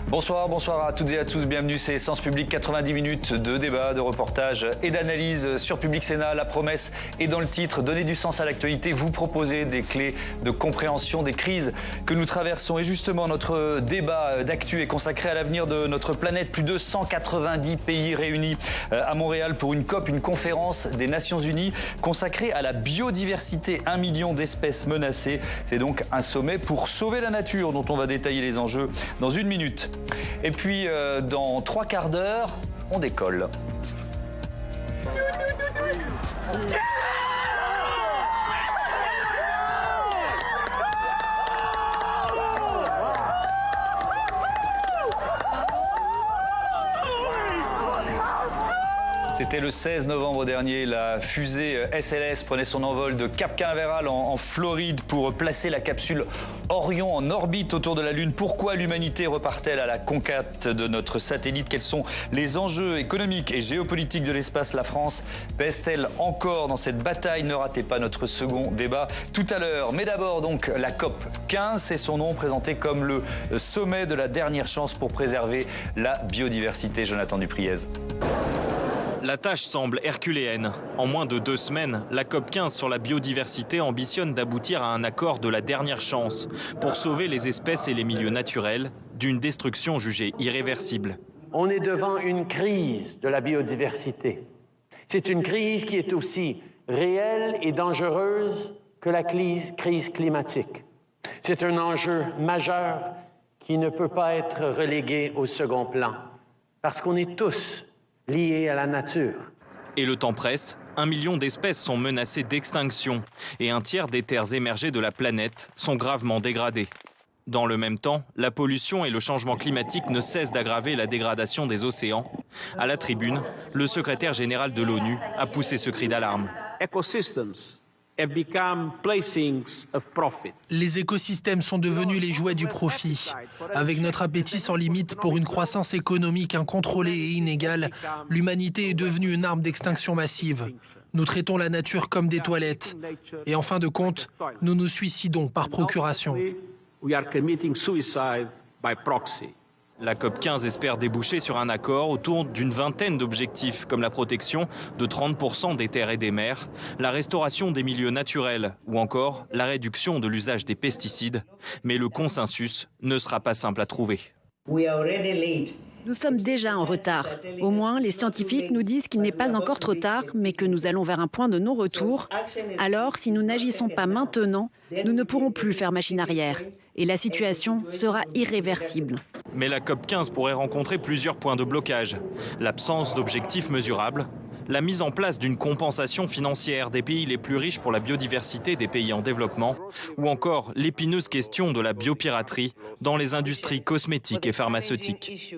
Bonsoir, bonsoir à toutes et à tous. Bienvenue, c'est Sens Public, 90 minutes de débat, de reportage et d'analyse sur Public Sénat. La promesse est dans le titre, donner du sens à l'actualité, vous proposer des clés de compréhension des crises que nous traversons. Et justement, notre débat d'actu est consacré à l'avenir de notre planète. Plus de 190 pays réunis à Montréal pour une COP, une conférence des Nations Unies consacrée à la biodiversité. 1 million d'espèces menacées. C'est donc un sommet pour sauver la nature dont on va détailler les enjeux dans une minute. Et puis, dans 3 quarts d'heure, on décolle. C'était le 16 novembre dernier, la fusée SLS prenait son envol de Cap Canaveral en Floride pour placer la capsule Orion en orbite autour de la Lune. Pourquoi l'humanité repart-elle à la conquête de notre satellite? Quels sont les enjeux économiques et géopolitiques de l'espace? La France pèse-t-elle encore dans cette bataille? Ne ratez pas notre second débat tout à l'heure. Mais d'abord donc la COP 15, c'est son nom, présenté comme le sommet de la dernière chance pour préserver la biodiversité. Jonathan Dupriez. La tâche semble herculéenne. En moins de 2 semaines, la COP15 sur la biodiversité ambitionne d'aboutir à un accord de la dernière chance pour sauver les espèces et les milieux naturels d'une destruction jugée irréversible. On est devant une crise de la biodiversité. C'est une crise qui est aussi réelle et dangereuse que la crise climatique. C'est un enjeu majeur qui ne peut pas être relégué au second plan, parce qu'on est tous liés à la nature. Et le temps presse, 1 million d'espèces sont menacées d'extinction et un tiers des terres émergées de la planète sont gravement dégradées. Dans le même temps, la pollution et le changement climatique ne cessent d'aggraver la dégradation des océans. À la tribune, le secrétaire général de l'ONU a poussé ce cri d'alarme. Les écosystèmes sont devenus les jouets du profit. Avec notre appétit sans limite pour une croissance économique incontrôlée et inégale, l'humanité est devenue une arme d'extinction massive. Nous traitons la nature comme des toilettes. Et en fin de compte, nous nous suicidons par procuration. La COP15 espère déboucher sur un accord autour d'une vingtaine d'objectifs, comme la protection de 30% des terres et des mers, la restauration des milieux naturels ou encore la réduction de l'usage des pesticides. Mais le consensus ne sera pas simple à trouver. Nous sommes déjà en retard. Au moins, les scientifiques nous disent qu'il n'est pas encore trop tard, mais que nous allons vers un point de non-retour. Alors, si nous n'agissons pas maintenant, nous ne pourrons plus faire machine arrière. Et la situation sera irréversible. Mais la COP15 pourrait rencontrer plusieurs points de blocage. L'absence d'objectifs mesurables, la mise en place d'une compensation financière des pays les plus riches pour la biodiversité des pays en développement, ou encore l'épineuse question de la biopiraterie dans les industries cosmétiques et pharmaceutiques.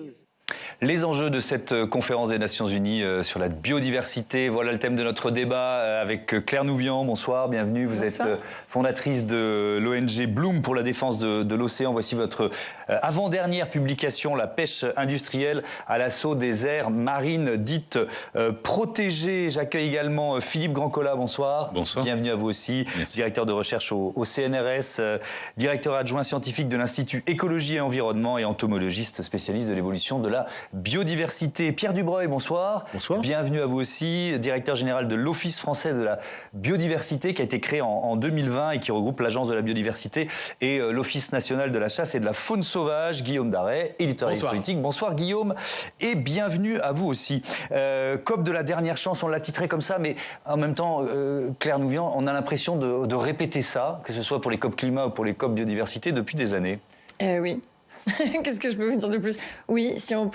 Les enjeux de cette conférence des Nations Unies sur la biodiversité, voilà le thème de notre débat avec Claire Nouvian. Bonsoir, bienvenue. Vous êtes fondatrice de l'ONG Bloom pour la défense de l'océan. Voici votre avant-dernière publication, La pêche industrielle à l'assaut des aires marines dites protégées. J'accueille également Philippe Grandcola. Bonsoir. Bonsoir. Bienvenue à vous aussi. Merci. Directeur de recherche au CNRS, directeur adjoint scientifique de l'Institut Écologie et Environnement et entomologiste spécialiste de l'évolution de la biodiversité. Pierre Dubreuil, bonsoir. Bonsoir. Bienvenue à vous aussi, directeur général de l'Office français de la biodiversité qui a été créé en 2020 et qui regroupe l'Agence de la biodiversité et l'Office national de la chasse et de la faune sauvage. Guillaume Darey, éditorialiste politique. Bonsoir Guillaume et bienvenue à vous aussi. COP de la dernière chance, on l'a titré comme ça, mais en même temps, Claire Nouvian, on a l'impression de répéter ça, que ce soit pour les COP climat ou pour les COP biodiversité, depuis des années. Oui. Qu'est-ce que je peux vous dire de plus? Oui, si on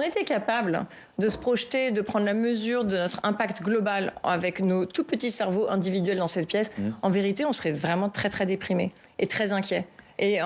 était capable de se projeter, de prendre la mesure de notre impact global avec nos tout petits cerveaux individuels dans cette pièce, en vérité, on serait vraiment très, très déprimés et très inquiets. Et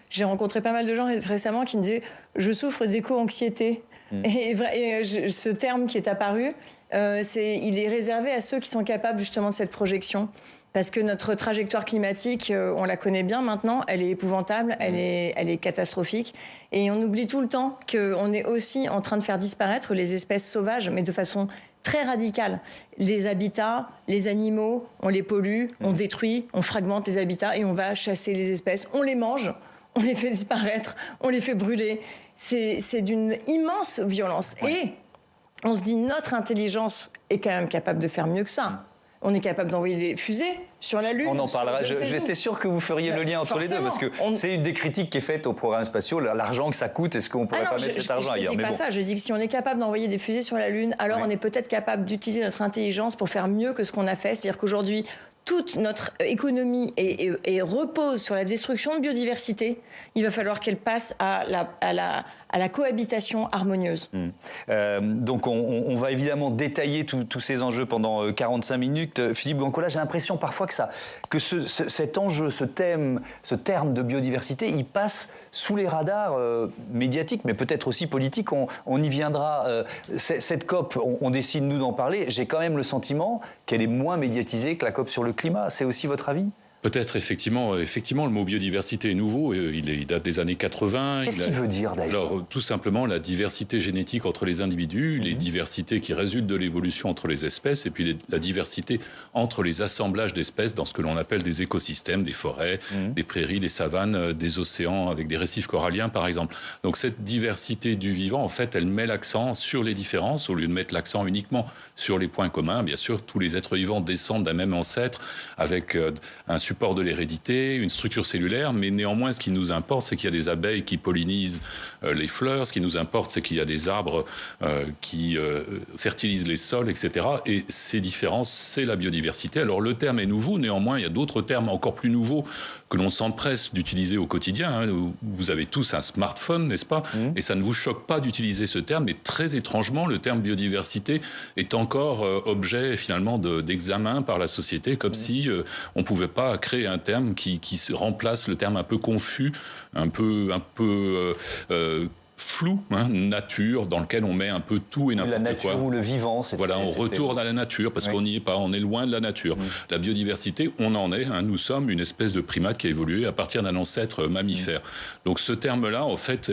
j'ai rencontré pas mal de gens récemment qui me disaient « je souffre d'éco-anxiété ». Et ce terme qui est apparu, il est réservé à ceux qui sont capables justement de cette projection. Parce que notre trajectoire climatique, on la connaît bien maintenant, elle est épouvantable, elle est catastrophique. Et on oublie tout le temps qu'on est aussi en train de faire disparaître les espèces sauvages, mais de façon très radicale. Les habitats, les animaux, on les pollue, on détruit, on fragmente les habitats et on va chasser les espèces. On les mange, on les fait disparaître, on les fait brûler. C'est d'une immense violence. Ouais. Et on se dit, notre intelligence est quand même capable de faire mieux que ça. On est capable d'envoyer des fusées sur la Lune. On en parlera. J'étais sûr que vous feriez le lien entre les deux, parce que c'est une des critiques qui est faite aux programmes spatiaux, l'argent que ça coûte, est-ce qu'on ne pourrait pas mettre cet argent ailleurs? Je ne dis pas ça, je dis que si on est capable d'envoyer des fusées sur la Lune, alors on est peut-être capable d'utiliser notre intelligence pour faire mieux que ce qu'on a fait. C'est-à-dire qu'aujourd'hui, toute notre économie repose sur la destruction de biodiversité. Il va falloir qu'elle passe à la cohabitation harmonieuse. Donc on va évidemment détailler tous ces enjeux pendant 45 minutes. Philippe Gancola, j'ai l'impression parfois que cet enjeu, ce terme de biodiversité, il passe sous les radars médiatiques, mais peut-être aussi politiques. On y viendra. Cette COP, on décide nous d'en parler. J'ai quand même le sentiment qu'elle est moins médiatisée que la COP sur le climat. C'est aussi votre avis ? Peut-être, effectivement, le mot biodiversité est nouveau. Il date des années 80. Qu'est-ce qu'il veut dire, d'ailleurs ? Alors, tout simplement, la diversité génétique entre les individus, les diversités qui résultent de l'évolution entre les espèces, et puis la diversité entre les assemblages d'espèces dans ce que l'on appelle des écosystèmes, des forêts, des prairies, des savanes, des océans, avec des récifs coralliens, par exemple. Donc, cette diversité du vivant, en fait, elle met l'accent sur les différences, au lieu de mettre l'accent uniquement sur les points communs. Bien sûr, tous les êtres vivants descendent d'un même ancêtre, avec un support de l'hérédité, une structure cellulaire, mais néanmoins, ce qui nous importe, c'est qu'il y a des abeilles qui pollinisent les fleurs, ce qui nous importe, c'est qu'il y a des arbres qui fertilisent les sols, etc. Et ces différences, c'est la biodiversité. Alors, le terme est nouveau, néanmoins, il y a d'autres termes encore plus nouveaux que l'on s'empresse d'utiliser au quotidien. Vous avez tous un smartphone, n'est-ce pas ? Et ça ne vous choque pas d'utiliser ce terme, mais très étrangement, le terme biodiversité est encore objet, finalement, d'examen par la société, comme si on ne pouvait pas créer un terme qui remplace le terme un peu confus, un peu flou, nature, dans lequel on met un peu tout et n'importe quoi. La nature ou le vivant. Voilà, on retourne à la nature, parce qu'on n'y est pas, on est loin de la nature. La biodiversité, on en est, nous sommes une espèce de primate qui a évolué à partir d'un ancêtre mammifère. Donc ce terme-là, en fait,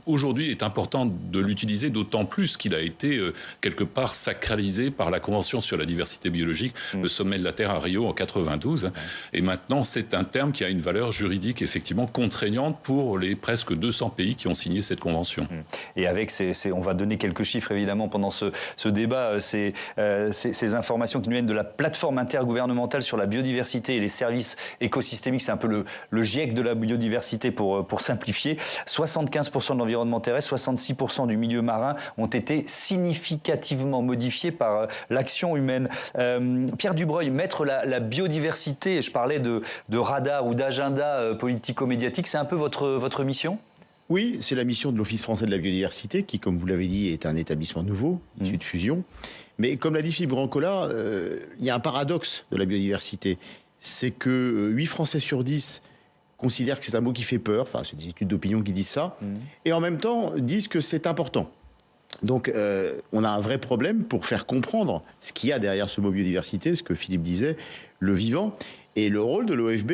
aujourd'hui, il est important de l'utiliser, d'autant plus qu'il a été quelque part sacralisé par la Convention sur la diversité biologique, le sommet de la Terre à Rio en 92. Et maintenant, c'est un terme qui a une valeur juridique effectivement contraignante pour les presque 200 pays qui ont signé cette convention. Et avec on va donner quelques chiffres évidemment pendant ce débat, ces informations qui nous viennent de la plateforme intergouvernementale sur la biodiversité et les services écosystémiques, c'est un peu le GIEC de la biodiversité pour simplifier. 75% de l'environnement terrestre, 66% du milieu marin ont été significativement modifiés par l'action humaine. Pierre Dubreuil, mettre la biodiversité, je parlais de radar ou d'agenda politico-médiatique, c'est un peu votre mission ? Oui, c'est la mission de l'Office français de la biodiversité, qui, comme vous l'avez dit, est un établissement nouveau, issu de fusion. Mais comme l'a dit Philippe Gancola, il y a un paradoxe de la biodiversité. C'est que 8 Français sur 10 considèrent que c'est un mot qui fait peur, enfin, c'est des études d'opinion qui disent ça, et en même temps disent que c'est important. Donc, on a un vrai problème pour faire comprendre ce qu'il y a derrière ce mot biodiversité, ce que Philippe disait, le vivant. Et le rôle de l'OFB,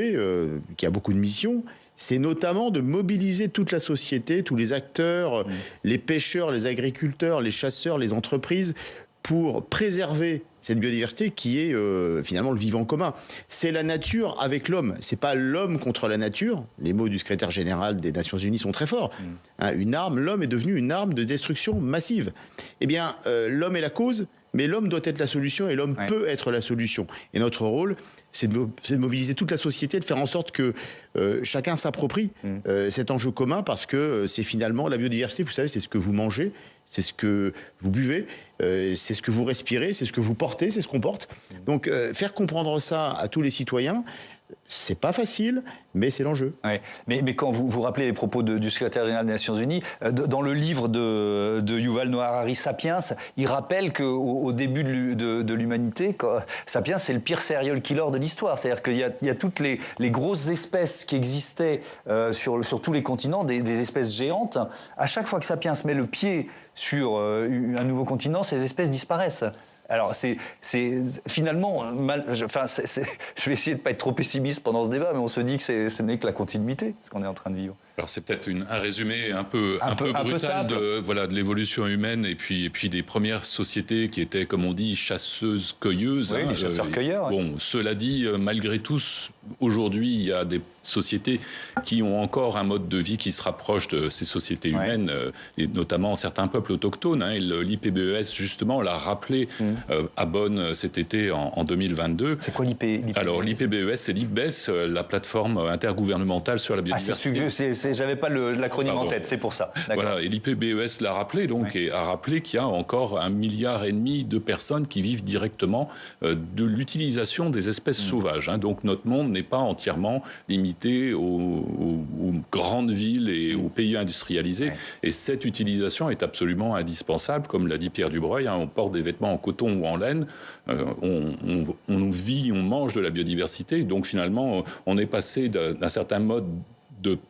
qui a beaucoup de missions, c'est notamment de mobiliser toute la société, tous les acteurs, les pêcheurs, les agriculteurs, les chasseurs, les entreprises, pour préserver cette biodiversité qui est finalement le vivant commun. C'est la nature avec l'homme. C'est pas l'homme contre la nature. Les mots du secrétaire général des Nations Unies sont très forts. L'homme est devenu une arme de destruction massive. Eh bien, l'homme est la cause, mais l'homme doit être la solution et l'homme peut être la solution. Et notre rôle, c'est de mobiliser toute la société, de faire en sorte que chacun s'approprie cet enjeu commun, parce que c'est finalement la biodiversité, vous savez, c'est ce que vous mangez, c'est ce que vous buvez, c'est ce que vous respirez, c'est ce que vous portez, c'est ce qu'on porte. Donc faire comprendre ça à tous les citoyens, c'est pas facile, mais c'est l'enjeu. Ouais. Mais quand vous rappelez les propos du secrétaire général des Nations Unies, dans le livre de Yuval Noah Harari, Sapiens, il rappelle qu'au début de l'humanité, Sapiens, c'est le pire serial killer de l'histoire. C'est-à-dire qu'il y a toutes les grosses espèces qui existaient sur tous les continents, des espèces géantes. À chaque fois que Sapiens met le pied sur un nouveau continent, ces espèces disparaissent. Alors, c'est finalement je vais essayer de ne pas être trop pessimiste pendant ce débat, mais on se dit que ce n'est que la continuité, ce qu'on est en train de vivre. Alors c'est peut-être un résumé un peu brutal de l'évolution humaine et puis des premières sociétés qui étaient, comme on dit, chasseuses-cueilleuses. Oui, les chasseurs-cueilleurs. Bon, cela dit, malgré tout, aujourd'hui, il y a des sociétés qui ont encore un mode de vie qui se rapproche de ces sociétés humaines, et notamment certains peuples autochtones. L'IPBES, justement, l'a rappelé à Bonn cet été en 2022. C'est quoi l'IPBES? Alors l'IPBES, c'est l'IPBES, la plateforme intergouvernementale sur la biodiversité. J'avais pas l'acronyme en tête, c'est pour ça. Voilà, et l'IPBES l'a rappelé, donc, et a rappelé qu'il y a encore 1,5 milliard de personnes qui vivent directement de l'utilisation des espèces sauvages. Donc notre monde n'est pas entièrement limité aux grandes villes et aux pays industrialisés. Et cette utilisation est absolument indispensable. Comme l'a dit Pierre Dubreuil, on porte des vêtements en coton ou en laine, on vit, on mange de la biodiversité. Donc finalement, on est passé d'un certain mode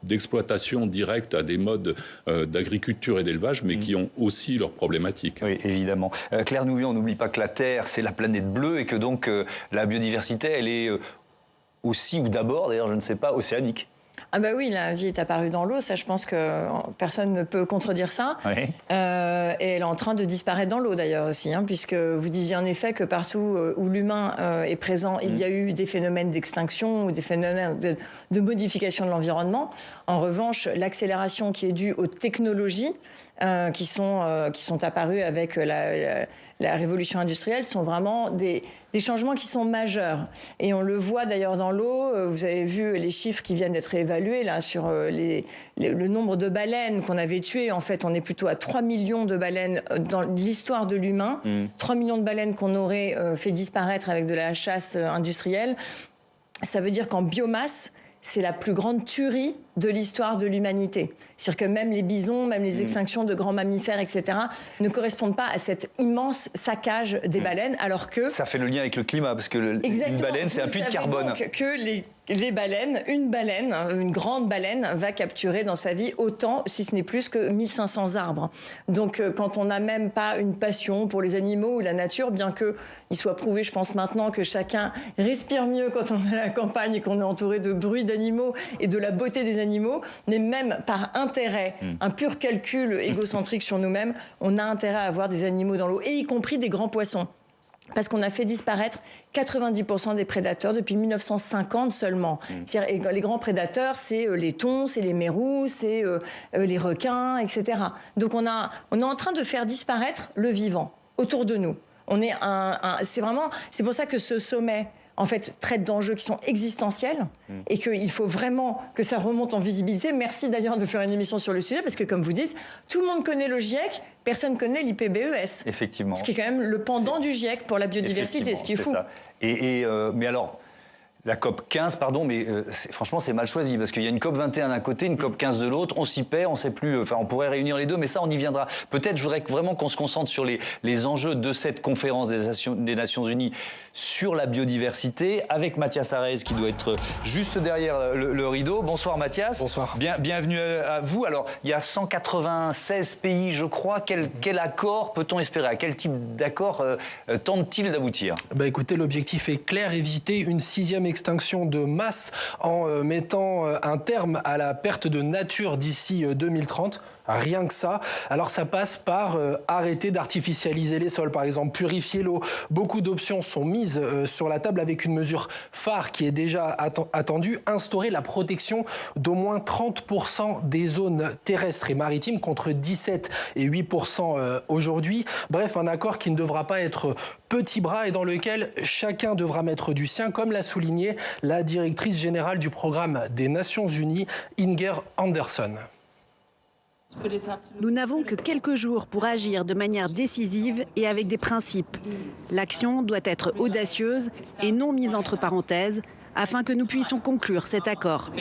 d'exploitation directe à des modes d'agriculture et d'élevage, mais qui ont aussi leurs problématiques. Oui, évidemment. Claire Nouvion, on n'oublie pas que la Terre, c'est la planète bleue et que donc la biodiversité, elle est aussi, ou d'abord, d'ailleurs, je ne sais pas, océanique. Ah bah oui, la vie est apparue dans l'eau, ça je pense que personne ne peut contredire ça. Oui. Et elle est en train de disparaître dans l'eau d'ailleurs aussi, puisque vous disiez en effet que partout où l'humain est présent, il y a eu des phénomènes d'extinction ou des phénomènes de modification de l'environnement. En revanche, l'accélération qui est due aux technologies qui sont apparues avec la révolution industrielle sont vraiment des changements qui sont majeurs. Et on le voit d'ailleurs dans l'eau. Vous avez vu les chiffres qui viennent d'être évalués là, sur le nombre de baleines qu'on avait tuées. En fait, on est plutôt à 3 millions de baleines dans l'histoire de l'humain. 3 millions de baleines qu'on aurait fait disparaître avec de la chasse industrielle. Ça veut dire qu'en biomasse, c'est la plus grande tuerie de l'histoire de l'humanité. C'est-à-dire que même les bisons, même les extinctions de grands mammifères, etc., ne correspondent pas à cet immense saccage des baleines, alors que... Ça fait le lien avec le climat, parce que une baleine, c'est un puits de carbone. Donc que les baleines, une grande baleine, va capturer dans sa vie autant, si ce n'est plus, que 1500 arbres. Donc quand on n'a même pas une passion pour les animaux ou la nature, bien qu'il soit prouvé, je pense maintenant, que chacun respire mieux quand on est à la campagne et qu'on est entouré de bruit d'animaux et de la beauté des animaux, mais même par intérêt, un pur calcul égocentrique sur nous-mêmes, on a intérêt à avoir des animaux dans l'eau, et y compris des grands poissons. Parce qu'on a fait disparaître 90% des prédateurs depuis 1950 seulement. Et les grands prédateurs, c'est les thons, c'est les mérous, c'est les requins, etc. Donc on est en train de faire disparaître le vivant autour de nous. C'est pour ça que ce sommet, en fait, traite d'enjeux qui sont existentiels et qu'il faut vraiment que ça remonte en visibilité. Merci d'ailleurs de faire une émission sur le sujet, parce que comme vous dites, tout le monde connaît le GIEC, personne ne connaît l'IPBES. Effectivement. Ce qui est quand même le pendant du GIEC pour la biodiversité, ce qui est fou. Ça. Mais alors, la COP 15, pardon, mais franchement, c'est mal choisi, parce qu'il y a une COP 21 d'un côté, une COP 15 de l'autre, on s'y perd, on ne sait plus, on pourrait réunir les deux, mais ça, on y viendra. Peut-être, je voudrais vraiment qu'on se concentre sur les enjeux de cette conférence des Nations Unies sur la biodiversité, avec Mathias Arez, qui doit être juste derrière le rideau. Bonsoir Mathias. Bonsoir. Bienvenue à vous. Alors, il y a 196 pays, je crois. Quel accord peut-on espérer? À quel type d'accord tente-t-il d'aboutir? Écoutez, l'objectif est clair, éviter une 6e extinction de masse en mettant un terme à la perte de nature d'ici 2030. Rien que ça. Alors ça passe par arrêter d'artificialiser les sols, par exemple, purifier l'eau. Beaucoup d'options sont mises sur la table, avec une mesure phare qui est déjà attendue, instaurer la protection d'au moins 30% des zones terrestres et maritimes, contre 17 et 8% aujourd'hui. Bref, un accord qui ne devra pas être petit bras et dans lequel chacun devra mettre du sien, comme l'a souligné la directrice générale du programme des Nations Unies, Inger Anderson. Nous n'avons que quelques jours pour agir de manière décisive et avec des principes. L'action doit être audacieuse et non mise entre parenthèses, afin que nous puissions conclure cet accord.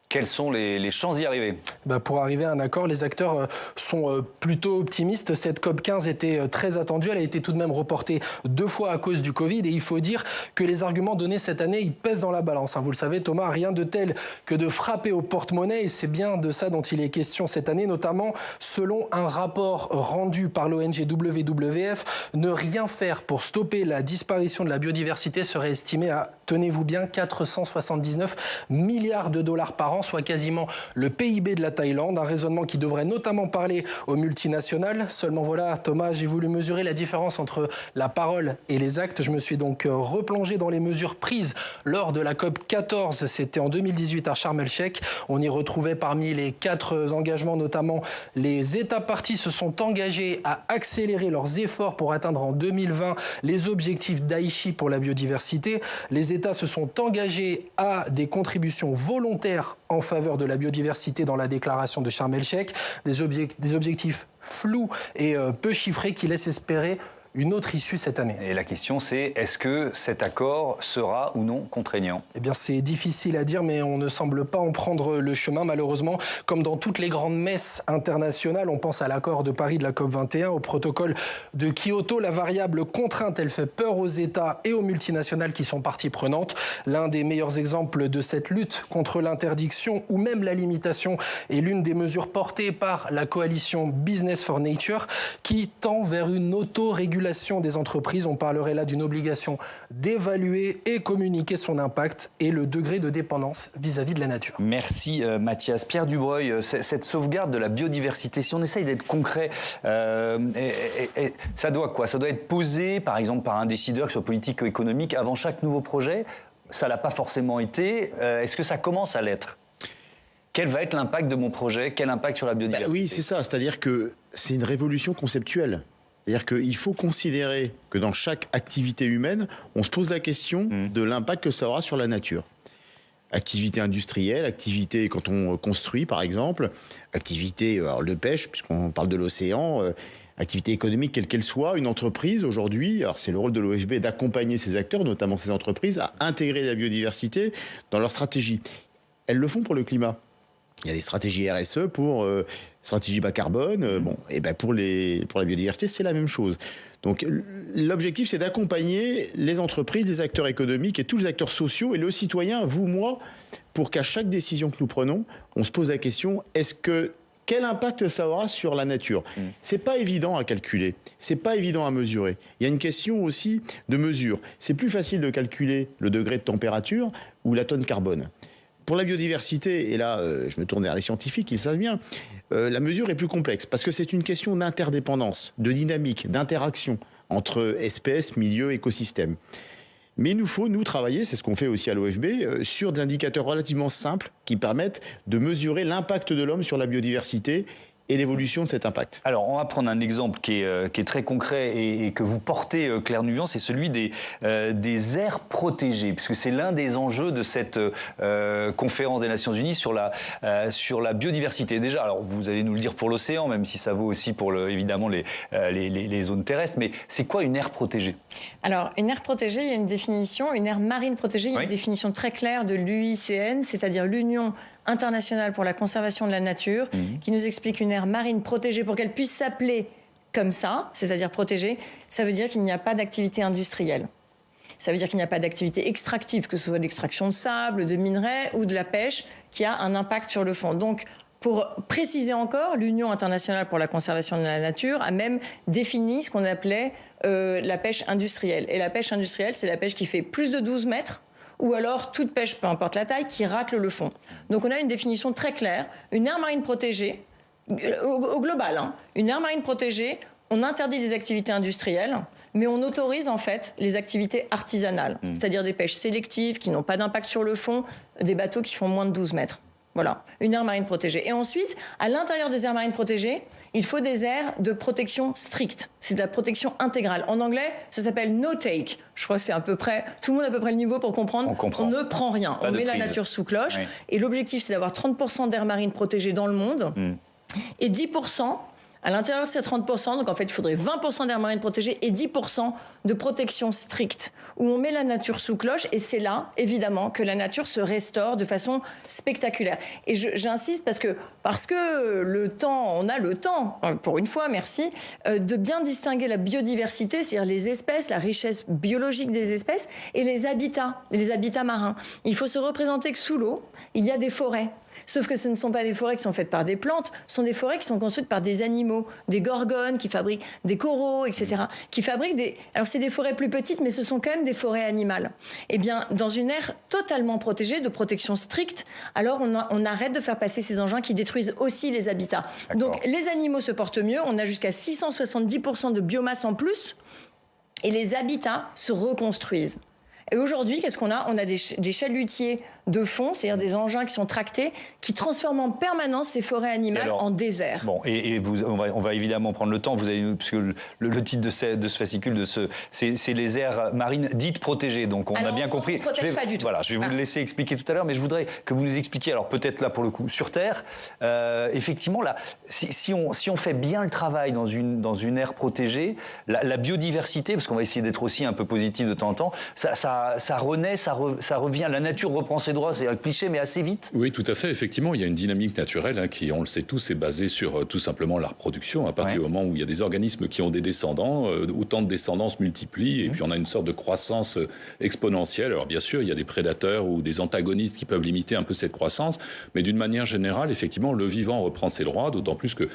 Quelles sont les chances d'y arriver? pour arriver à un accord. Les acteurs sont plutôt optimistes. Cette COP15 était très attendue. Elle a été tout de même reportée 2 fois à cause du Covid. Et il faut dire que les arguments donnés cette année, ils pèsent dans la balance. Vous le savez, Thomas, rien de tel que de frapper au porte-monnaie. Et c'est bien de ça dont il est question cette année, notamment selon un rapport rendu par l'ONG WWF. Ne rien faire pour stopper la disparition de la biodiversité serait estimé à, tenez-vous bien, 479 milliards de dollars par an, soit quasiment le PIB de la Thaïlande. Un raisonnement qui devrait notamment parler aux multinationales. Seulement voilà, Thomas, j'ai voulu mesurer la différence entre la parole et les actes. Je me suis donc replongé dans les mesures prises lors de la COP 14. C'était en 2018 à Sharm el-Sheikh. On y retrouvait parmi les 4 engagements, notamment les États parties se sont engagés à accélérer leurs efforts pour atteindre en 2020 les objectifs d'Aichi pour la biodiversité. Les États se sont engagés à des contributions volontaires en faveur de la biodiversité dans la déclaration de Sharm el-Sheikh, des objectifs flous et peu chiffrés qui laissent espérer une autre issue cette année. Et la question c'est, est-ce que cet accord sera ou non contraignant ? Eh bien, c'est difficile à dire, mais on ne semble pas en prendre le chemin, malheureusement. Comme dans toutes les grandes messes internationales, on pense à l'accord de Paris de la COP21, au protocole de Kyoto. La variable contrainte, elle fait peur aux États et aux multinationales qui sont parties prenantes. L'un des meilleurs exemples de cette lutte contre l'interdiction ou même la limitation est l'une des mesures portées par la coalition Business for Nature qui tend vers une autorégulation des entreprises. On parlerait là d'une obligation d'évaluer et communiquer son impact et le degré de dépendance vis-à-vis de la nature. Merci Mathias. Pierre Dubreuil, cette sauvegarde de la biodiversité, si on essaye d'être concret, ça doit quoi ? Ça doit être posé par exemple par un décideur, que ce soit politique ou économique, avant chaque nouveau projet. Ça ne l'a pas forcément été. Est-ce que ça commence à l'être ? Quel va être l'impact de mon projet ? Quel impact sur la biodiversité ? Oui, c'est ça. C'est-à-dire que c'est une révolution conceptuelle. C'est-à-dire qu'il faut considérer que dans chaque activité humaine, on se pose la question de l'impact que ça aura sur la nature. Activité industrielle, activité quand on construit par exemple, activité de pêche, puisqu'on parle de l'océan, activité économique quelle qu'elle soit, une entreprise aujourd'hui, alors c'est le rôle de l'OFB d'accompagner ces acteurs, notamment ces entreprises, à intégrer la biodiversité dans leur stratégie. Elles le font pour le climat. Il y a des stratégies RSE pour stratégie bas carbone. Pour la biodiversité, c'est la même chose. Donc l'objectif, c'est d'accompagner les entreprises, les acteurs économiques et tous les acteurs sociaux et le citoyen, vous, moi, pour qu'à chaque décision que nous prenons, on se pose la question, quel impact ça aura sur la nature ? C'est pas évident à calculer, c'est pas évident à mesurer. Il y a une question aussi de mesure. C'est plus facile de calculer le degré de température ou la tonne carbone. Pour la biodiversité, et là je me tourne vers les scientifiques, ils savent bien, la mesure est plus complexe parce que c'est une question d'interdépendance, de dynamique, d'interaction entre espèces, milieux, écosystèmes. Mais il nous faut, nous, travailler, c'est ce qu'on fait aussi à l'OFB, sur des indicateurs relativement simples qui permettent de mesurer l'impact de l'homme sur la biodiversité et l'évolution de cet impact. Alors, on va prendre un exemple qui est très concret et que vous portez, Claire Nuant, c'est celui des aires protégées, puisque c'est l'un des enjeux de cette conférence des Nations Unies sur la biodiversité. Déjà, alors vous allez nous le dire pour l'océan, même si ça vaut aussi pour évidemment les zones terrestres, mais c'est quoi une aire protégée ? Alors, une aire protégée, il y a une définition, une aire marine protégée, il y a une définition très claire de l'UICN, c'est-à-dire l'Union internationale pour la conservation de la nature, qui nous explique une aire marine protégée pour qu'elle puisse s'appeler comme ça, c'est-à-dire protégée, ça veut dire qu'il n'y a pas d'activité industrielle. Ça veut dire qu'il n'y a pas d'activité extractive, que ce soit de l'extraction de sable, de minerais ou de la pêche, qui a un impact sur le fond. Donc, pour préciser encore, l'Union internationale pour la conservation de la nature a même défini ce qu'on appelait la pêche industrielle. Et la pêche industrielle, c'est la pêche qui fait plus de 12 mètres, ou alors toute pêche, peu importe la taille, qui racle le fond. Donc on a une définition très claire. Une aire marine protégée, au global, une aire marine protégée, on interdit les activités industrielles, mais on autorise en fait les activités artisanales, c'est-à-dire des pêches sélectives qui n'ont pas d'impact sur le fond, des bateaux qui font moins de 12 mètres. Voilà, une aire marine protégée. Et ensuite, à l'intérieur des aires marines protégées, il faut des aires de protection stricte. C'est de la protection intégrale. En anglais, ça s'appelle no-take. Je crois que c'est à peu près, tout le monde a à peu près le niveau pour comprendre. On comprend. On ne prend rien. On met la nature sous cloche. Et l'objectif, c'est d'avoir 30% d'aires marines protégées dans le monde et 10% À l'intérieur de ces 30%, donc en fait, il faudrait 20% d'aires marines protégées et 10% de protection stricte, où on met la nature sous cloche, et c'est là, évidemment, que la nature se restaure de façon spectaculaire. Et j'insiste parce que on a le temps, pour une fois, merci, de bien distinguer la biodiversité, c'est-à-dire les espèces, la richesse biologique des espèces, et les habitats marins. Il faut se représenter que sous l'eau, il y a des forêts. Sauf que ce ne sont pas des forêts qui sont faites par des plantes, ce sont des forêts qui sont construites par des animaux, des gorgones qui fabriquent des coraux, etc. Qui fabriquent Alors c'est des forêts plus petites, mais ce sont quand même des forêts animales. Eh bien, dans une aire totalement protégée, de protection stricte, alors on arrête de faire passer ces engins qui détruisent aussi les habitats. Donc les animaux se portent mieux, on a jusqu'à 670% de biomasse en plus, et les habitats se reconstruisent. Et aujourd'hui, qu'est-ce qu'on a ? On a des chalutiers de fond, c'est-à-dire des engins qui sont tractés, qui transforment en permanence ces forêts animales en désert. Bon, et on va évidemment prendre le temps, parce que le titre de ce fascicule, c'est les aires marines dites protégées, donc on a bien compris. On ne protège pas du tout. Voilà, je vais vous le laisser expliquer tout à l'heure, mais je voudrais que vous nous expliquiez, alors peut-être là pour le coup, sur Terre, effectivement, là, si on fait bien le travail dans une aire protégée, la biodiversité, parce qu'on va essayer d'être aussi un peu positif de temps en temps, ça renaît, ça revient, la nature reprend ses droits, c'est un cliché, mais assez vite. Oui, tout à fait. Effectivement, il y a une dynamique naturelle qui, on le sait tous, est basée sur tout simplement la reproduction. À partir du moment où il y a des organismes qui ont des descendants, autant de descendants se multiplient, et puis on a une sorte de croissance exponentielle. Alors bien sûr, il y a des prédateurs ou des antagonistes qui peuvent limiter un peu cette croissance, mais d'une manière générale, effectivement, le vivant reprend ses droits, d'autant plus que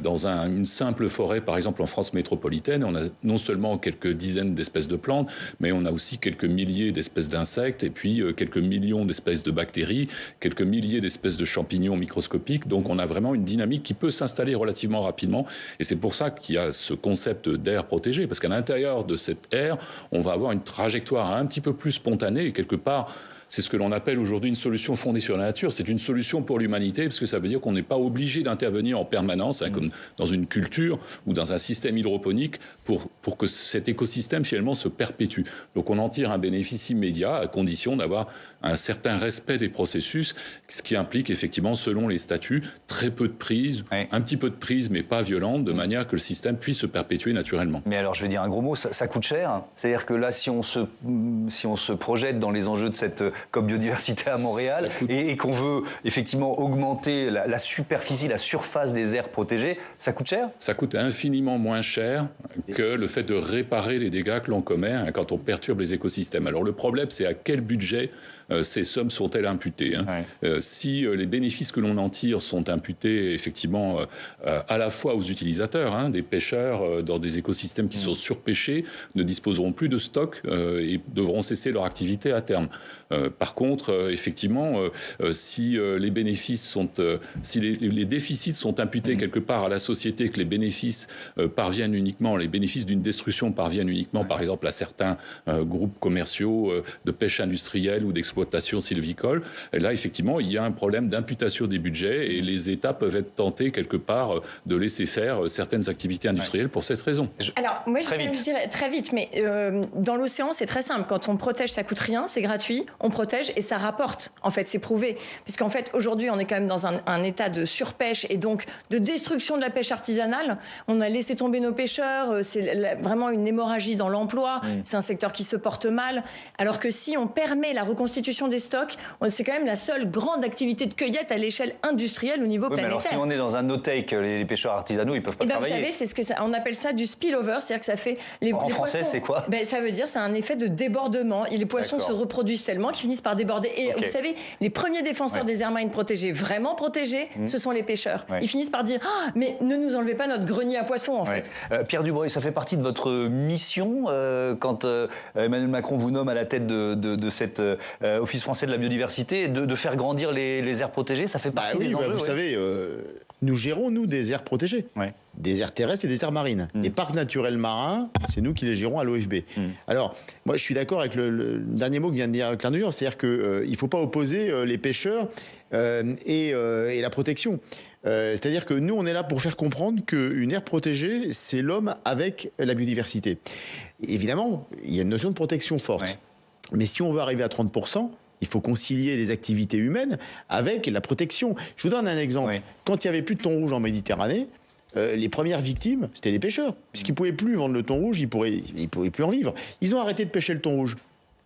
dans une simple forêt, par exemple en France métropolitaine, on a non seulement quelques dizaines d'espèces de plantes, mais on a aussi quelques milliers d'espèces d'insectes, et puis quelques millions d'espèces de bactéries, quelques milliers d'espèces de champignons microscopiques. Donc on a vraiment une dynamique qui peut s'installer relativement rapidement. Et c'est pour ça qu'il y a ce concept d'aire protégée, parce qu'à l'intérieur de cette aire, on va avoir une trajectoire un petit peu plus spontanée, et quelque part, c'est ce que l'on appelle aujourd'hui une solution fondée sur la nature. C'est une solution pour l'humanité, parce que ça veut dire qu'on n'est pas obligé d'intervenir en permanence, comme dans une culture ou dans un système hydroponique, pour que cet écosystème finalement se perpétue. Donc on en tire un bénéfice immédiat, à condition d'avoir un certain respect des processus, ce qui implique effectivement, selon les statuts, très peu de prise, un petit peu de prise, mais pas violente, de manière que le système puisse se perpétuer naturellement. Mais alors, je vais dire un gros mot, ça coûte cher. C'est-à-dire que là, si on se projette dans les enjeux de cette COP biodiversité à Montréal et qu'on veut effectivement augmenter la superficie, la surface des aires protégées, ça coûte cher ? Ça coûte infiniment moins cher que le fait de réparer les dégâts que l'on commet quand on perturbe les écosystèmes. Alors le problème, c'est à quel budget ces sommes sont-elles imputées. Si les bénéfices que l'on en tire sont imputés effectivement à la fois aux utilisateurs, des pêcheurs dans des écosystèmes qui sont surpêchés ne disposeront plus de stock et devront cesser leur activité à terme. Par contre, effectivement, si les bénéfices sont, si les déficits sont imputés quelque part à la société, que les bénéfices parviennent uniquement, les bénéfices d'une destruction parviennent uniquement, par exemple, à certains groupes commerciaux de pêche industrielle ou d'exploitation sylvicole, et là, effectivement, il y a un problème d'imputation des budgets et les États peuvent être tentés, quelque part, de laisser faire certaines activités industrielles pour cette raison. Alors, moi, je dirais très vite, mais dans l'océan, c'est très simple. Quand on protège, ça coûte rien, c'est gratuit, on protège et ça rapporte. En fait, c'est prouvé. Puisqu'en fait, aujourd'hui, on est quand même dans un état de surpêche et donc de destruction de la pêche artisanale. On a laissé tomber nos pêcheurs, c'est vraiment une hémorragie dans l'emploi, c'est un secteur qui se porte mal. Alors que si on permet la reconstitution des stocks, c'est quand même la seule grande activité de cueillette à l'échelle industrielle au niveau planétaire. Mais alors, si on est dans un no-take, les pêcheurs artisanaux, ils peuvent pas travailler. Vous savez, on appelle ça du spillover, c'est-à-dire que ça fait en français, poissons, c'est quoi ? Ça veut dire c'est un effet de débordement. Et les poissons se reproduisent tellement qu'ils finissent par déborder. Et vous savez, les premiers défenseurs des aires marines protégées, vraiment protégées, ce sont les pêcheurs. Ils finissent par dire mais ne nous enlevez pas notre grenier à poissons en fait. Pierre Dubreuil, ça fait partie de votre mission quand Emmanuel Macron vous nomme à la tête de cet Office français de la biodiversité, de faire grandir les aires protégées, ça fait partie des enjeux. Vous savez, nous gérons, nous, des aires protégées. Des aires terrestres et des aires marines. Les parcs naturels marins, c'est nous qui les gérons à l'OFB. Alors, moi, je suis d'accord avec le dernier mot que vient de dire Claire Nuyens, c'est-à-dire qu'il ne faut pas opposer les pêcheurs et la protection. C'est-à-dire que nous, on est là pour faire comprendre qu'une aire protégée, c'est l'homme avec la biodiversité. Évidemment, il y a une notion de protection forte. Mais si on veut arriver à 30%, il faut concilier les activités humaines avec la protection. Je vous donne un exemple. Quand il n'y avait plus de thon rouge en Méditerranée, les premières victimes, c'était les pêcheurs. Puisqu'ils ne pouvaient plus vendre le thon rouge, ils ne pouvaient plus en vivre. Ils ont arrêté de pêcher le thon rouge.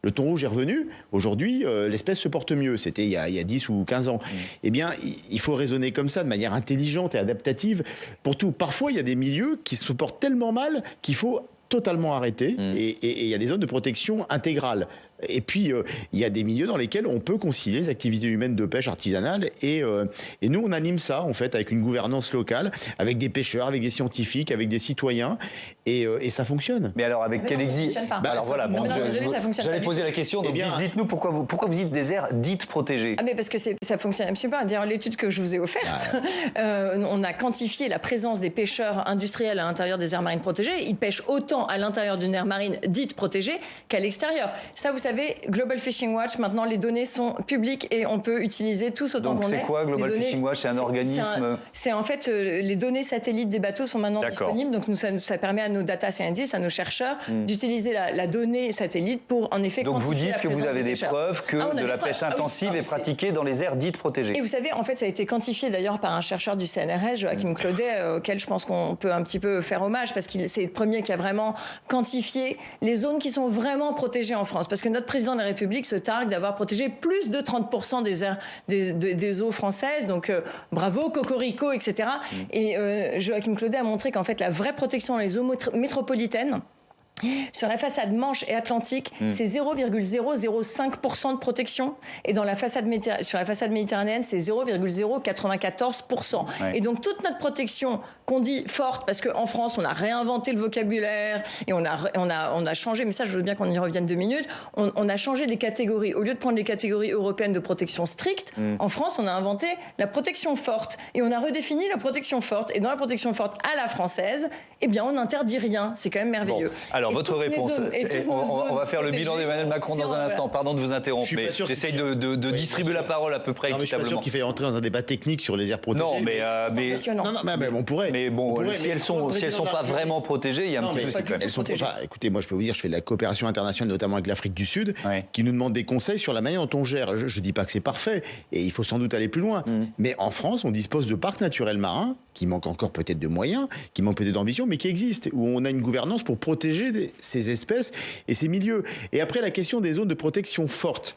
Le thon rouge est revenu. Aujourd'hui, l'espèce se porte mieux. C'était il y a 10 ou 15 ans. Eh bien, il faut raisonner comme ça, de manière intelligente et adaptative pour tout. Parfois, il y a des milieux qui se portent tellement mal qu'il faut totalement arrêter. Et il y a des zones de protection intégrales. Et puis, il y a des milieux dans lesquels on peut concilier les activités humaines de pêche artisanale. Et nous, on anime ça, en fait, avec une gouvernance locale, avec des pêcheurs, avec des scientifiques, avec des citoyens. Et ça fonctionne. Mais alors, avec quel exige... alors voilà, j'allais poser la question. Donc dites-nous pourquoi vous dites des aires dites protégées. Mais parce que ça fonctionne absolument pas. D'ailleurs, l'étude que je vous ai offerte, on a quantifié la présence des pêcheurs industriels à l'intérieur des aires marines protégées. Ils pêchent autant à l'intérieur d'une aire marine dite protégée qu'à l'extérieur. Ça, vous savez, Global Fishing Watch, maintenant, les données sont publiques et on peut utiliser tous autant qu'on est. Donc, c'est quoi Global Fishing Watch? C'est un organisme... C'est en fait, les données satellites des bateaux sont maintenant disponibles. Donc, ça permet à nos data scientists, à nos chercheurs, d'utiliser la donnée satellite pour, en effet, donc, quantifier la présence des pêcheurs. Donc, vous dites que vous avez des preuves que de la pêche intensive est pratiquée dans les aires dites protégées. Et vous savez, en fait, ça a été quantifié d'ailleurs par un chercheur du CNRS, Joachim Claudet, auquel je pense qu'on peut un petit peu faire hommage, parce que c'est le premier qui a vraiment quantifié les zones qui sont vraiment protégées en France. Parce que notre président de la République se targue d'avoir protégé plus de 30% des aires, des eaux françaises. Donc, bravo, cocorico, etc. Et Joachim Claudet a montré qu'en fait, la vraie protection dans les eaux métropolitaines, sur la façade Manche et Atlantique, c'est 0,005% de protection. Et sur la façade méditerranéenne, c'est 0,094%. Et donc, toute notre protection qu'on dit forte, parce qu'en France, on a réinventé le vocabulaire et on a changé, mais ça, je veux bien qu'on y revienne 2 minutes, on a changé les catégories. Au lieu de prendre les catégories européennes de protection stricte, en France, on a inventé la protection forte. Et on a redéfini la protection forte. Et dans la protection forte à la française, eh bien, on n'interdit rien. C'est quand même merveilleux. Alors, votre réponse. On va faire le bilan d'Emmanuel Macron dans un instant. Pardon de vous interrompre, mais j'essaye de distribuer la parole à peu près équitablement. Je suis pas sûr qu'il faille entrer dans un débat technique sur les aires protégées. Non, mais on pourrait. Mais bon, si elles sont pas vraiment protégées, il y a un petit souci quand même. Écoutez, moi je peux vous dire, je fais de la coopération internationale, notamment avec l'Afrique du Sud, qui nous demande des conseils sur la manière dont on gère. Je dis pas que c'est parfait, et il faut sans doute aller plus loin. Mais en France, on dispose de parcs naturels marins qui manquent encore peut-être de moyens, qui manquent peut-être d'ambition, mais qui existent, où on a une gouvernance pour protéger ces espèces et ces milieux. Et après, la question des zones de protection fortes.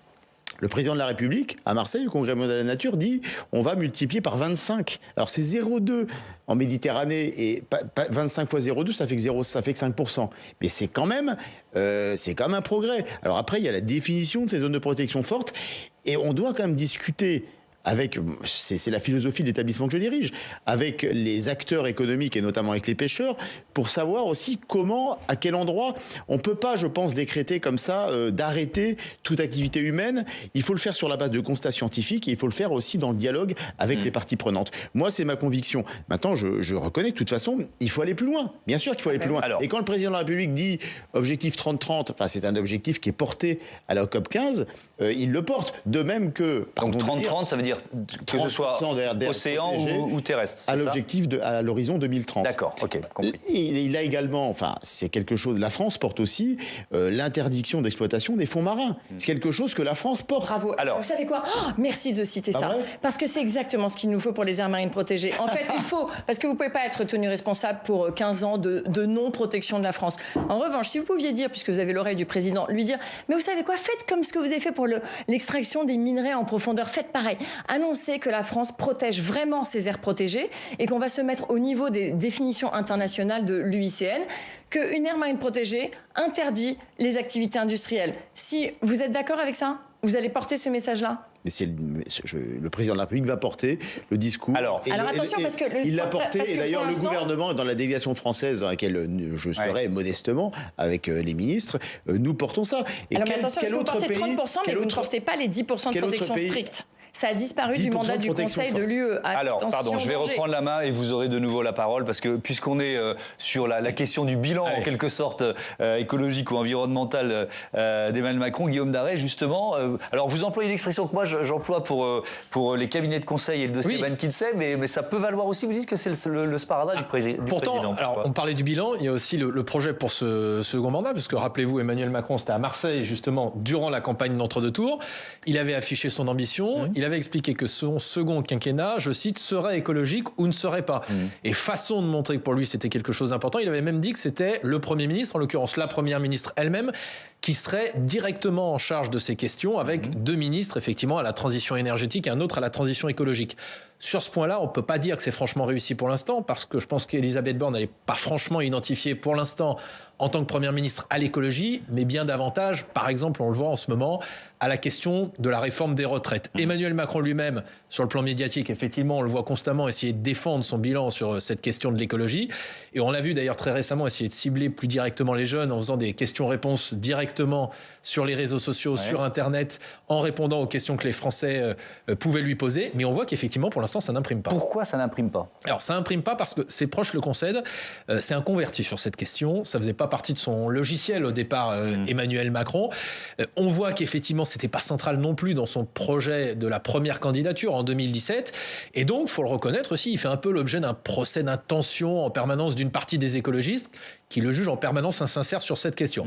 Le président de la République, à Marseille, au Congrès mondial de la nature, dit on va multiplier par 25. Alors c'est 0,2 en Méditerranée et 25 fois 0,2, ça fait que 5%. Mais c'est quand même un progrès. Alors après, il y a la définition de ces zones de protection fortes et on doit quand même discuter c'est la philosophie de l'établissement que je dirige, avec les acteurs économiques et notamment avec les pêcheurs, pour savoir aussi comment, à quel endroit, on peut pas, je pense, décréter comme ça, d'arrêter toute activité humaine. Il faut le faire sur la base de constats scientifiques et il faut le faire aussi dans le dialogue avec les parties prenantes. Moi, c'est ma conviction. Maintenant, je reconnais que de toute façon, il faut aller plus loin. Bien sûr qu'il faut aller plus loin. Et quand le président de la République dit objectif 30-30, enfin, c'est un objectif qui est porté à la COP 15, il le porte. De même que... Donc 30-30, ça veut dire que ce soit océan ou terrestre. À l'objectif à l'horizon 2030. D'accord, ok, compris. Il a également, enfin, c'est quelque chose. La France porte aussi l'interdiction d'exploitation des fonds marins. C'est quelque chose que la France porte. Bravo. Alors, vous savez quoi? Merci de citer ça, parce que c'est exactement ce qu'il nous faut pour les aires marines protégées. En fait, il faut, parce que vous pouvez pas être tenu responsable pour 15 ans de non-protection de la France. En revanche, si vous pouviez dire, puisque vous avez l'oreille du président, lui dire, mais vous savez quoi? Faites comme ce que vous avez fait pour l'extraction des minerais en profondeur. Faites pareil. Annoncer que la France protège vraiment ses aires protégées et qu'on va se mettre au niveau des définitions internationales de l'UICN, qu'une aire marine protégée interdit les activités industrielles. Si vous êtes d'accord avec ça, vous allez porter ce message-là? Mais le président de la République va porter le discours. Alors attention, parce que... Il l'a porté, et d'ailleurs le gouvernement, dans la délégation française dans laquelle je serai modestement, avec les ministres, nous portons ça. Et alors attention, parce que vous portez 30%, mais vous ne portez pas les 10% de protection stricte. Ça a disparu du mandat du Conseil de l'UE. Alors, pardon, je vais reprendre la main et vous aurez de nouveau la parole, parce que puisqu'on est sur la question du bilan, en quelque sorte, écologique ou environnemental d'Emmanuel Macron, Guillaume Darey, justement, alors vous employez l'expression que moi j'emploie pour les cabinets de conseil et le dossier Ban Ki-moon, mais ça peut valoir aussi, vous dites que c'est le sparadrap du président. Pourtant, alors, on parlait du bilan, il y a aussi le projet pour ce second mandat, parce que rappelez-vous, Emmanuel Macron, c'était à Marseille, justement, durant la campagne d'entre-deux tours. Il avait affiché son ambition. il avait expliqué que son second quinquennat, je cite, serait écologique ou ne serait pas. Et façon de montrer que pour lui c'était quelque chose d'important, il avait même dit que c'était le Premier ministre, en l'occurrence la Première ministre elle-même, qui serait directement en charge de ces questions, avec 2 ministres effectivement à la transition énergétique et un autre à la transition écologique. Sur ce point-là, on ne peut pas dire que c'est franchement réussi pour l'instant, parce que je pense qu'Elisabeth Borne n'est pas franchement identifiée pour l'instant en tant que Première ministre à l'écologie, mais bien davantage, par exemple, on le voit en ce moment, à la question de la réforme des retraites. Emmanuel Macron lui-même, sur le plan médiatique, effectivement, on le voit constamment essayer de défendre son bilan sur cette question de l'écologie. Et on l'a vu d'ailleurs très récemment essayer de cibler plus directement les jeunes en faisant des questions-réponses directement sur les réseaux sociaux, sur Internet, en répondant aux questions que les Français pouvaient lui poser. Mais on voit qu'effectivement, pour l'instant, ça n'imprime pas. Pourquoi ça n'imprime pas ? Alors, ça n'imprime pas parce que ses proches le concèdent. C'est un converti sur cette question. Ça ne faisait pas partie de son logiciel au départ, Emmanuel Macron. On voit qu'effectivement, c'était pas central non plus dans son projet de la première candidature en 2017. Et donc, il faut le reconnaître aussi, il fait un peu l'objet d'un procès d'intention en permanence d'une partie des écologistes qui le jugent en permanence insincère sur cette question.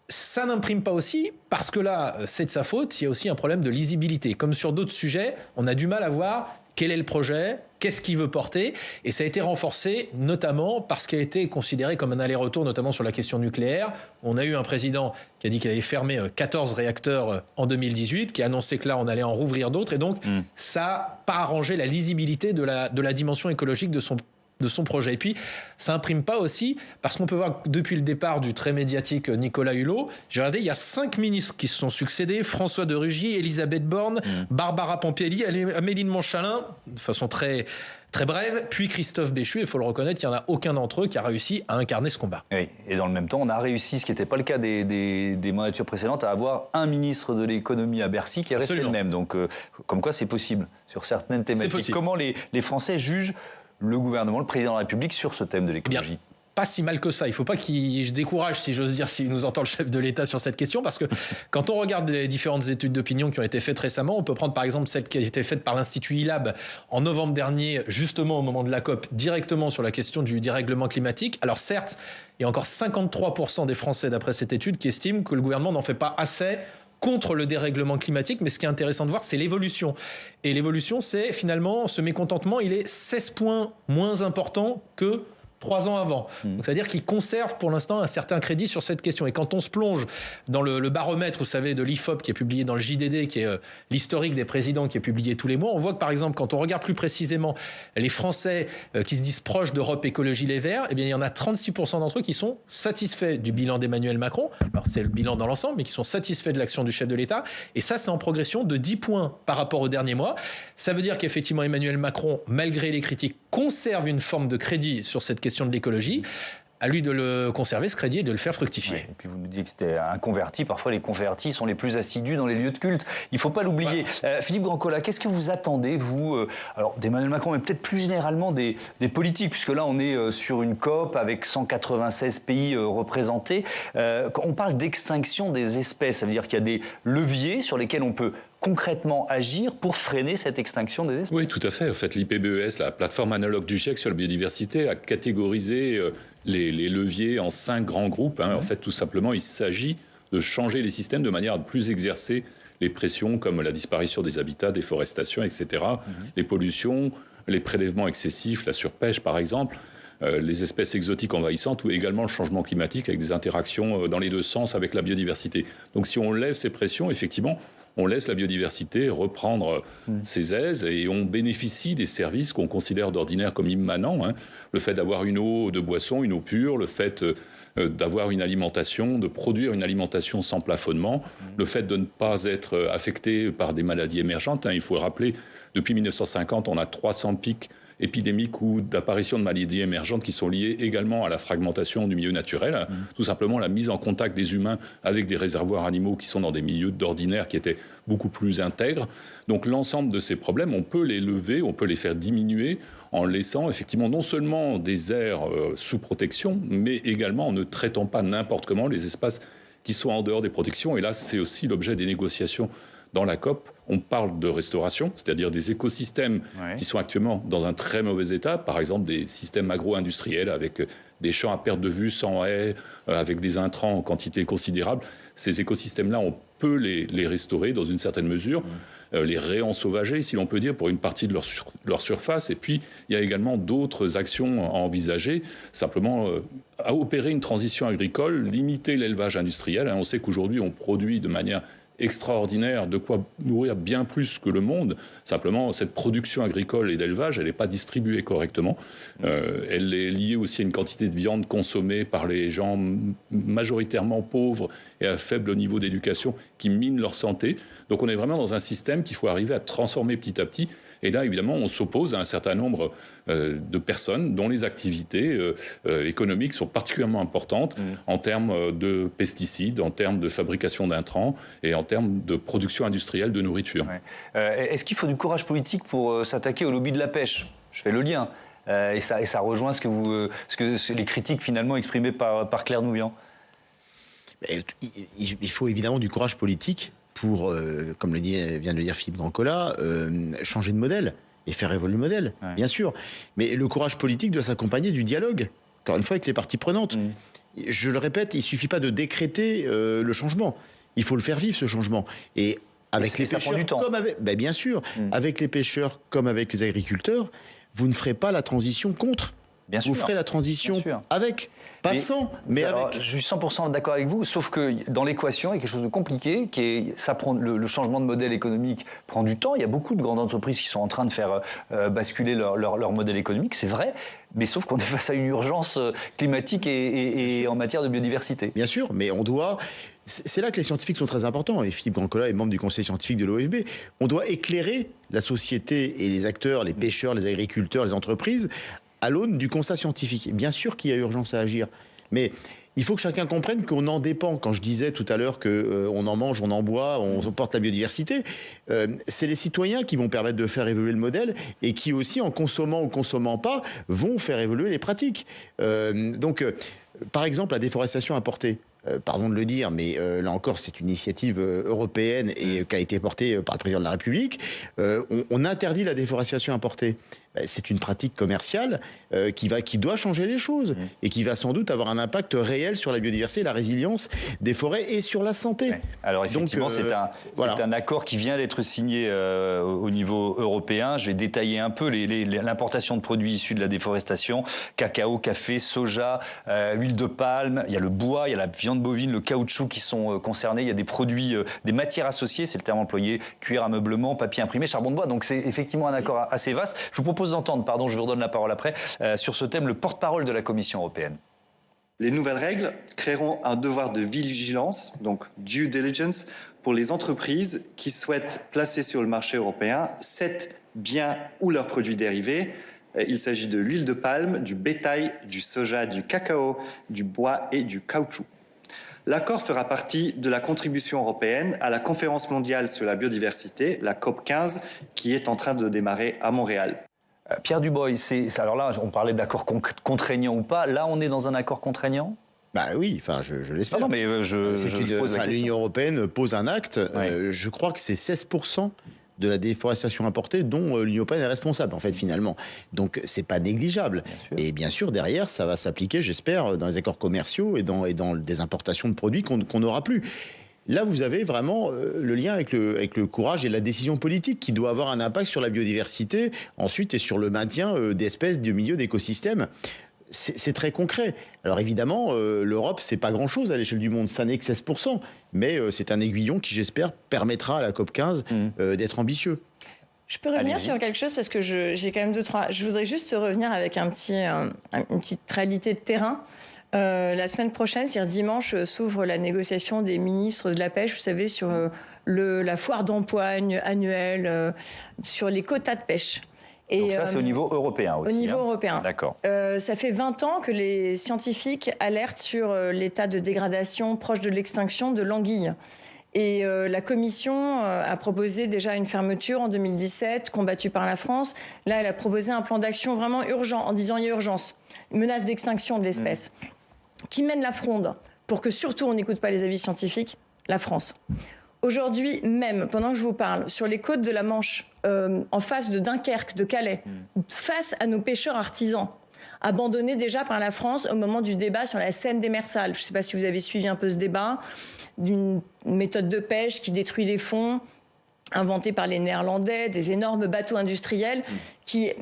Ça n'imprime pas aussi parce que là, c'est de sa faute, il y a aussi un problème de lisibilité. Comme sur d'autres sujets, on a du mal à voir quel est le projet, qu'est-ce qu'il veut porter, et ça a été renforcé notamment parce qu'il a été considéré comme un aller-retour, notamment sur la question nucléaire. On a eu un président qui a dit qu'il avait fermé 14 réacteurs en 2018, qui a annoncé que là, on allait en rouvrir d'autres, et donc ça n'a pas arrangé la lisibilité de la dimension écologique de son projet. Et puis, ça n'imprime pas aussi, parce qu'on peut voir que depuis le départ du très médiatique Nicolas Hulot, j'ai regardé, il y a 5 ministres qui se sont succédés, François de Rugy, Elisabeth Borne, Barbara Pompili, Amélie de Montchalin, de façon très, très brève, puis Christophe Béchu, il faut le reconnaître, il n'y en a aucun d'entre eux qui a réussi à incarner ce combat. Oui, et dans le même temps, on a réussi, ce qui n'était pas le cas des mandatures précédentes, à avoir un ministre de l'économie à Bercy qui est resté le même. Donc, comme quoi c'est possible sur certaines thématiques. Comment les Français jugent le gouvernement, le président de la République, sur ce thème de l'écologie? Pas si mal que ça. Il ne faut pas qu'il je décourage, si j'ose dire, s'il nous entend le chef de l'État sur cette question, parce que quand on regarde les différentes études d'opinion qui ont été faites récemment, on peut prendre par exemple celle qui a été faite par l'Institut ILAB en novembre dernier, justement au moment de la COP, directement sur la question du dérèglement climatique. Alors certes, il y a encore 53% des Français, d'après cette étude, qui estiment que le gouvernement n'en fait pas assez contre le dérèglement climatique, mais ce qui est intéressant de voir, c'est l'évolution. Et l'évolution, c'est finalement, ce mécontentement, il est 16 points moins important que 3 ans avant. Donc, c'est-à-dire qu'ils conservent pour l'instant un certain crédit sur cette question. Et quand on se plonge dans le baromètre, vous savez, de l'IFOP qui est publié dans le JDD, qui est l'historique des présidents qui est publié tous les mois, on voit que par exemple, quand on regarde plus précisément les Français qui se disent proches d'Europe Écologie Les Verts, eh bien, il y en a 36% d'entre eux qui sont satisfaits du bilan d'Emmanuel Macron. Alors, c'est le bilan dans l'ensemble, mais qui sont satisfaits de l'action du chef de l'État. Et ça, c'est en progression de 10 points par rapport au dernier mois. Ça veut dire qu'effectivement, Emmanuel Macron, malgré les critiques, conserve une forme de crédit sur cette question de l'écologie. À lui de le conserver, ce crédit, et de le faire fructifier. Ouais, et puis vous nous dites que c'était un converti. Parfois, les convertis sont les plus assidus dans les lieux de culte. Il ne faut pas l'oublier. Philippe Grandcola, qu'est-ce que vous attendez, vous, alors d'Emmanuel Macron, mais peut-être plus généralement des politiques, puisque là, on est sur une COP avec 196 pays représentés. On parle d'extinction des espèces. Ça veut dire qu'il y a des leviers sur lesquels on peut concrètement agir pour freiner cette extinction des espèces? Oui, tout à fait. En fait, l'IPBES, la plateforme analogue du GIEC sur la biodiversité, a catégorisé les leviers en 5 grands groupes. En fait, tout simplement, il s'agit de changer les systèmes de manière à ne plus exercer les pressions comme la disparition des habitats, déforestation, etc., les pollutions, les prélèvements excessifs, la surpêche, par exemple, les espèces exotiques envahissantes ou également le changement climatique avec des interactions dans les deux sens avec la biodiversité. Donc, si on lève ces pressions, effectivement, on laisse la biodiversité reprendre ses aises et on bénéficie des services qu'on considère d'ordinaire comme immanents. Le fait d'avoir une eau de boisson, une eau pure, le fait d'avoir une alimentation, de produire une alimentation sans plafonnement, le fait de ne pas être affecté par des maladies émergentes. Il faut le rappeler, depuis 1950, on a 300 pics épidémiques ou d'apparition de maladies émergentes qui sont liées également à la fragmentation du milieu naturel, tout simplement la mise en contact des humains avec des réservoirs animaux qui sont dans des milieux d'ordinaire qui étaient beaucoup plus intègres. Donc l'ensemble de ces problèmes, on peut les lever, on peut les faire diminuer en laissant effectivement non seulement des aires sous protection, mais également en ne traitant pas n'importe comment les espaces qui sont en dehors des protections. Et là, c'est aussi l'objet des négociations dans la COP. On parle de restauration, c'est-à-dire des écosystèmes qui sont actuellement dans un très mauvais état, par exemple des systèmes agro-industriels avec des champs à perte de vue, sans haies, avec des intrants en quantité considérable. Ces écosystèmes-là, on peut les restaurer dans une certaine mesure. les réensauvager, si l'on peut dire, pour une partie de leur surface. Et puis, il y a également d'autres actions à envisager, simplement à opérer une transition agricole, limiter l'élevage industriel. On sait qu'aujourd'hui, on produit de manière extraordinaire, de quoi nourrir bien plus que le monde. Simplement, cette production agricole et d'élevage, elle n'est pas distribuée correctement. Elle est liée aussi à une quantité de viande consommée par les gens majoritairement pauvres et à faible niveau d'éducation qui minent leur santé. Donc on est vraiment dans un système qu'il faut arriver à transformer petit à petit. Et là, évidemment, on s'oppose à un certain nombre de personnes dont les activités économiques sont particulièrement importantes en termes de pesticides, en termes de fabrication d'intrants et en termes de production industrielle de nourriture. Est-ce qu'il faut du courage politique pour s'attaquer au lobby de la pêche ? Je fais le lien. Et ça rejoint ce que les critiques finalement exprimées par Claire Nouvian. Il faut évidemment du courage politique pour, comme vient de le dire Philippe Grandcola, changer de modèle et faire évoluer le modèle, bien sûr. Mais le courage politique doit s'accompagner du dialogue, encore une fois, avec les parties prenantes. Je le répète, il ne suffit pas de décréter le changement. Il faut le faire vivre, ce changement. Et avec les pêcheurs, comme avec, bien sûr, avec les pêcheurs comme avec les agriculteurs, vous ne ferez pas la transition contre. Vous ferez la transition avec. Pas sans, mais avec. Je suis 100% d'accord avec vous, sauf que dans l'équation, il y a quelque chose de compliqué, le changement de modèle économique prend du temps. Il y a beaucoup de grandes entreprises qui sont en train de faire basculer leur modèle économique, c'est vrai, mais sauf qu'on est face à une urgence climatique et en matière de biodiversité. Bien sûr, mais on doit... C'est là que les scientifiques sont très importants, et Philippe Grandcola est membre du conseil scientifique de l'OFB. On doit éclairer la société et les acteurs, les pêcheurs, les agriculteurs, les entreprises, à l'aune du constat scientifique. Bien sûr qu'il y a urgence à agir, mais il faut que chacun comprenne qu'on en dépend. Quand je disais tout à l'heure qu'on en mange, on en boit, on porte la biodiversité, c'est les citoyens qui vont permettre de faire évoluer le modèle et qui aussi, en consommant ou consommant pas, vont faire évoluer les pratiques. Par exemple, la déforestation importée. Pardon de le dire, mais là encore, c'est une initiative européenne et qui a été portée par le président de la République. On interdit la déforestation importée. C'est une pratique commerciale qui doit changer les choses et qui va sans doute avoir un impact réel sur la biodiversité, la résilience des forêts et sur la santé. Alors effectivement, c'est un accord qui vient d'être signé au niveau européen. Je vais détailler un peu l'importation de produits issus de la déforestation: cacao, café, soja, huile de palme. Il y a le bois, il y a la viande bovine, le caoutchouc qui sont concernés. Il y a des produits, des matières associées, c'est le terme employé: cuir, ameublement, papier imprimé, charbon de bois. Donc c'est effectivement un accord assez vaste. Je vous propose d'entendre, je vous redonne la parole après, sur ce thème, le porte-parole de la Commission européenne. Les nouvelles règles créeront un devoir de vigilance, donc due diligence, pour les entreprises qui souhaitent placer sur le marché européen 7 biens ou leurs produits dérivés. Il s'agit de l'huile de palme, du bétail, du soja, du cacao, du bois et du caoutchouc. L'accord fera partie de la contribution européenne à la conférence mondiale sur la biodiversité, la COP15, qui est en train de démarrer à Montréal. Pierre Dubreuil, alors là, on parlait d'accord contraignant ou pas. Là, on est dans un accord contraignant ? Oui, je l'espère. Non, mais l'Union européenne pose un acte. Je crois que c'est 16% de la déforestation importée dont l'Union européenne est responsable, en fait, finalement. Donc, c'est pas négligeable. Et bien sûr, derrière, ça va s'appliquer, j'espère, dans les accords commerciaux et dans des importations de produits qu'on n'aura plus. Là, vous avez vraiment le lien avec le courage et la décision politique qui doit avoir un impact sur la biodiversité, ensuite, et sur le maintien d'espèces, de milieux, d'écosystèmes. C'est très concret. Alors évidemment, l'Europe, c'est pas grand-chose à l'échelle du monde, ça n'est que 16%. Mais c'est un aiguillon qui, j'espère, permettra à la COP15 d'être ambitieux. Je peux revenir sur quelque chose parce que j'ai quand même je voudrais juste revenir avec une petite réalité de terrain. La semaine prochaine, c'est-à-dire dimanche, s'ouvre la négociation des ministres de la pêche, vous savez, sur la foire d'empoigne annuelle, sur les quotas de pêche. Donc ça, c'est au niveau européen aussi. Au niveau européen. D'accord. Ça fait 20 ans que les scientifiques alertent sur l'état de dégradation proche de l'extinction de l'anguille. Et la Commission a proposé déjà une fermeture en 2017, combattue par la France. Là, elle a proposé un plan d'action vraiment urgent, en disant il y a urgence, menace d'extinction de l'espèce. Qui mène la fronde pour que surtout on n'écoute pas les avis scientifiques? La France. Aujourd'hui même, pendant que je vous parle, sur les côtes de la Manche, en face de Dunkerque, de Calais, face à nos pêcheurs artisans, abandonnés déjà par la France au moment du débat sur la Seine démersale. Je ne sais pas si vous avez suivi un peu ce débat, d'une méthode de pêche qui détruit les fonds, inventé par les Néerlandais, des énormes bateaux industriels, qui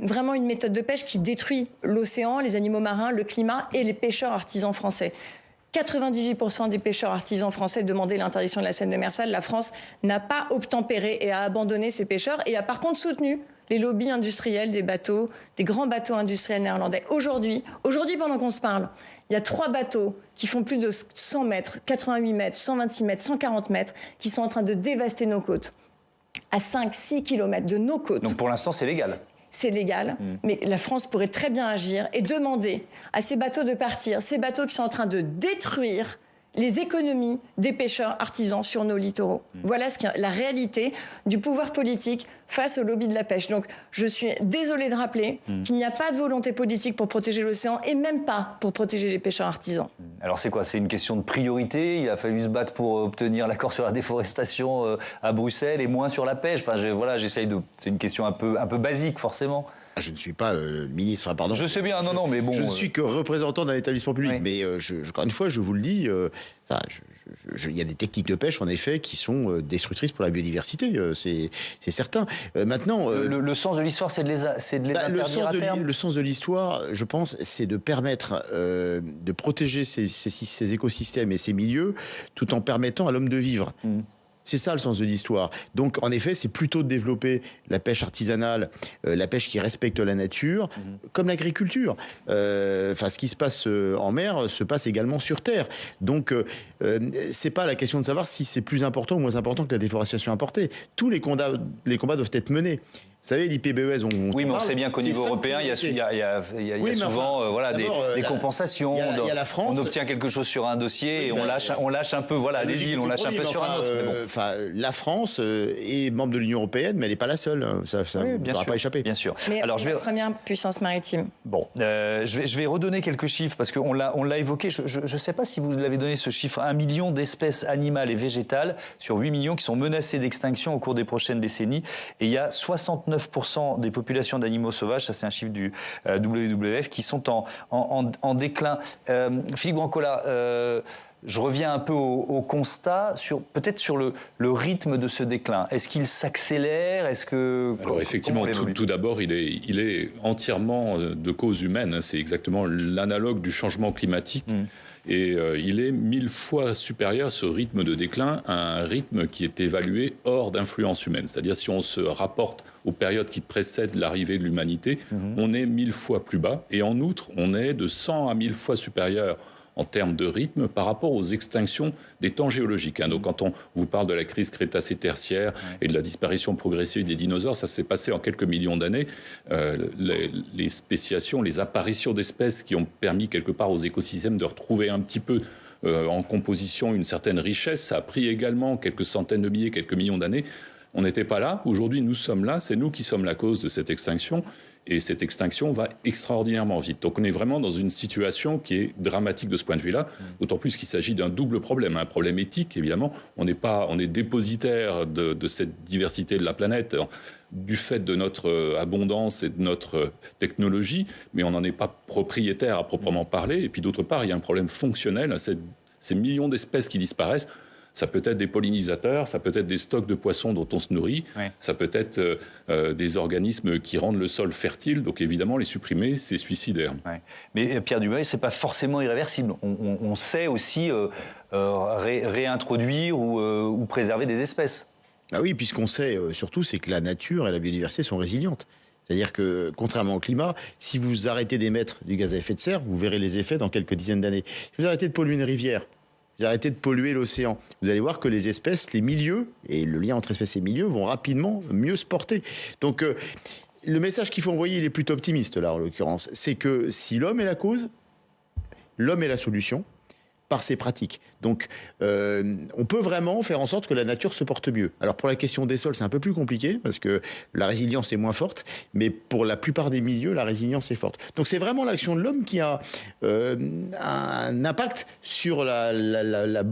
vraiment une méthode de pêche qui détruit l'océan, les animaux marins, le climat et les pêcheurs artisans français. 98% des pêcheurs artisans français demandaient l'interdiction de la Seine démersale. La France n'a pas obtempéré et a abandonné ses pêcheurs et a par contre soutenu les lobbies industriels des bateaux, des grands bateaux industriels néerlandais. Aujourd'hui, pendant qu'on se parle, il y a 3 bateaux qui font plus de 100 mètres, 88 mètres, 126 mètres, 140 mètres, qui sont en train de dévaster nos côtes. À 5-6 kilomètres de nos côtes. Donc pour l'instant, c'est légal. C'est légal, mais la France pourrait très bien agir et demander à ces bateaux de partir, ces bateaux qui sont en train de détruire les économies des pêcheurs artisans sur nos littoraux. Voilà la réalité du pouvoir politique face au lobby de la pêche. Donc je suis désolée de rappeler qu'il n'y a pas de volonté politique pour protéger l'océan et même pas pour protéger les pêcheurs artisans. Alors c'est quoi? C'est une question de priorité? Il a fallu se battre pour obtenir l'accord sur la déforestation à Bruxelles et moins sur la pêche. Enfin, j'essaye de... C'est une question un peu basique, forcément. Je ne suis pas ministre, enfin, pardon. Je sais bien, non, mais bon... Je ne suis que représentant d'un établissement public. Oui. Mais encore une fois, je vous le dis, il y a des techniques de pêche, en effet, qui sont destructrices pour la biodiversité, c'est certain. Maintenant... Le sens de l'histoire, c'est de les interdire à terme. Le sens de l'histoire, je pense, c'est de permettre de protéger ces écosystèmes et ces milieux, tout en permettant à l'homme de vivre. C'est ça le sens de l'histoire. Donc, en effet, c'est plutôt de développer la pêche artisanale, la pêche qui respecte la nature, comme l'agriculture. Ce qui se passe en mer se passe également sur terre. Donc, c'est pas la question de savoir si c'est plus important ou moins important que la déforestation importée. Tous les combats doivent être menés. Vous savez, l'IPBES, Oui, mais on sait bien qu'au niveau européen, il y a souvent des compensations. Il y a la France. On obtient quelque chose sur un dossier et on lâche un peu, les deals, on lâche un peu sur un autre. La France est membre de l'Union européenne, mais elle n'est pas la seule. Ça ne pourra pas échapper. Bien sûr. Mais alors, la première puissance maritime. Bon, je vais redonner quelques chiffres parce qu'on l'a évoqué. Je ne sais pas si vous l'avez donné ce chiffre. 1 million d'espèces animales et végétales sur 8 millions qui sont menacées d'extinction au cours des prochaines décennies. Et il y a 69% des populations d'animaux sauvages, ça c'est un chiffre du WWF, qui sont en déclin. Philippe Brancola, je reviens un peu au constat, peut-être sur le rythme de ce déclin. Est-ce qu'il s'accélère? Alors effectivement, tout d'abord, il est entièrement de cause humaine. C'est exactement l'analogue du changement climatique. Et il est 1000 fois supérieur, ce rythme de déclin, à un rythme qui est évalué hors d'influence humaine. C'est-à-dire, si on se rapporte aux périodes qui précèdent l'arrivée de l'humanité, on est 1000 fois plus bas. Et en outre, on est de 100 à 1000 fois supérieur en termes de rythme par rapport aux extinctions des temps géologiques. Donc quand on vous parle de la crise crétacé-tertiaire et de la disparition progressive des dinosaures, ça s'est passé en quelques millions d'années. Les spéciations, les apparitions d'espèces qui ont permis quelque part aux écosystèmes de retrouver un petit peu en composition une certaine richesse, ça a pris également quelques centaines de milliers, quelques millions d'années. On n'était pas là. Aujourd'hui, nous sommes là. C'est nous qui sommes la cause de cette extinction. Et cette extinction va extraordinairement vite. Donc on est vraiment dans une situation qui est dramatique de ce point de vue-là, d'autant plus qu'il s'agit d'un double problème. Un problème éthique, évidemment. On est dépositaire de cette diversité de la planète du fait de notre abondance et de notre technologie, mais on n'en est pas propriétaire à proprement parler. Et puis d'autre part, il y a un problème fonctionnel à ces millions d'espèces qui disparaissent. Ça peut être des pollinisateurs, ça peut être des stocks de poissons dont on se nourrit, ça peut être des organismes qui rendent le sol fertile. Donc évidemment, les supprimer, c'est suicidaire. Mais Pierre Dubreuil, c'est pas forcément irréversible. On sait aussi réintroduire ou préserver des espèces. Ah oui, puisqu'on sait surtout, c'est que la nature et la biodiversité sont résilientes. C'est-à-dire que, contrairement au climat, si vous arrêtez d'émettre du gaz à effet de serre, vous verrez les effets dans quelques dizaines d'années. Si vous arrêtez de polluer une rivière, vous arrêtez de polluer l'océan, vous allez voir que les espèces, les milieux, et le lien entre espèces et milieux vont rapidement mieux se porter. Donc, le message qu'il faut envoyer, il est plutôt optimiste, là, en l'occurrence. C'est que si l'homme est la cause, l'homme est la solution, par ses pratiques. Donc, on peut vraiment faire en sorte que la nature se porte mieux. Alors, pour la question des sols, c'est un peu plus compliqué, parce que la résilience est moins forte, mais pour la plupart des milieux, la résilience est forte. Donc, c'est vraiment l'action de l'homme qui a un impact sur le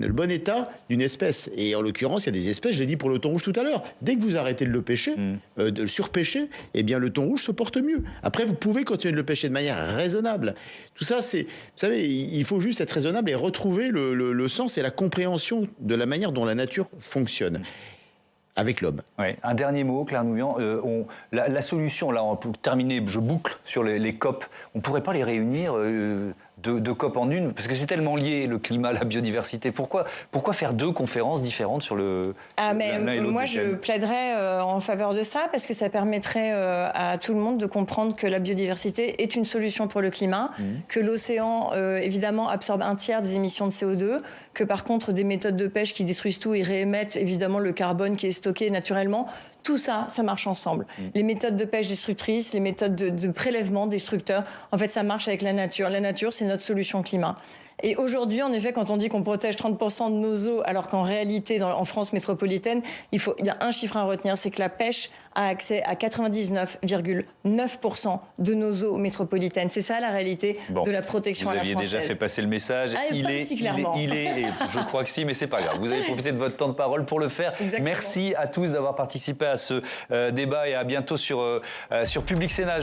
bon état d'une espèce. Et en l'occurrence, il y a des espèces, je l'ai dit pour le thon rouge tout à l'heure, dès que vous arrêtez de le pêcher, de le surpêcher, eh bien, le thon rouge se porte mieux. Après, vous pouvez continuer de le pêcher de manière raisonnable. Tout ça, c'est... Vous savez, il faut juste être raisonnable et retrouver le sens et la compréhension de la manière dont la nature fonctionne. Avec l'homme. Ouais. Un dernier mot, Claire Nouvian. La solution, là, pour terminer, je boucle sur les COP. On ne pourrait pas les réunir deux COP en une, parce que c'est tellement lié, le climat, la biodiversité. Pourquoi faire 2 conférences différentes sur le... Moi, je plaiderais en faveur de ça, parce que ça permettrait à tout le monde de comprendre que la biodiversité est une solution pour le climat, que l'océan, évidemment, absorbe 1/3 des émissions de CO2, que par contre, des méthodes de pêche qui détruisent tout et réémettent, évidemment, le carbone qui est stocké naturellement. Tout ça, ça marche ensemble. Les méthodes de pêche destructrices, les méthodes de prélèvement destructeurs, en fait, ça marche avec la nature. La nature, c'est notre solution climat. Et aujourd'hui, en effet, quand on dit qu'on protège 30% de nos eaux, alors qu'en réalité, en France métropolitaine, il y a un chiffre à retenir, c'est que la pêche a accès à 99,9% de nos eaux métropolitaines. C'est ça la réalité de la protection à la française. Vous aviez déjà fait passer le message. Il est, et je crois que si, mais c'est pas grave. Vous avez profité de votre temps de parole pour le faire. Exactement. Merci à tous d'avoir participé à ce débat et à bientôt sur Public Sénat.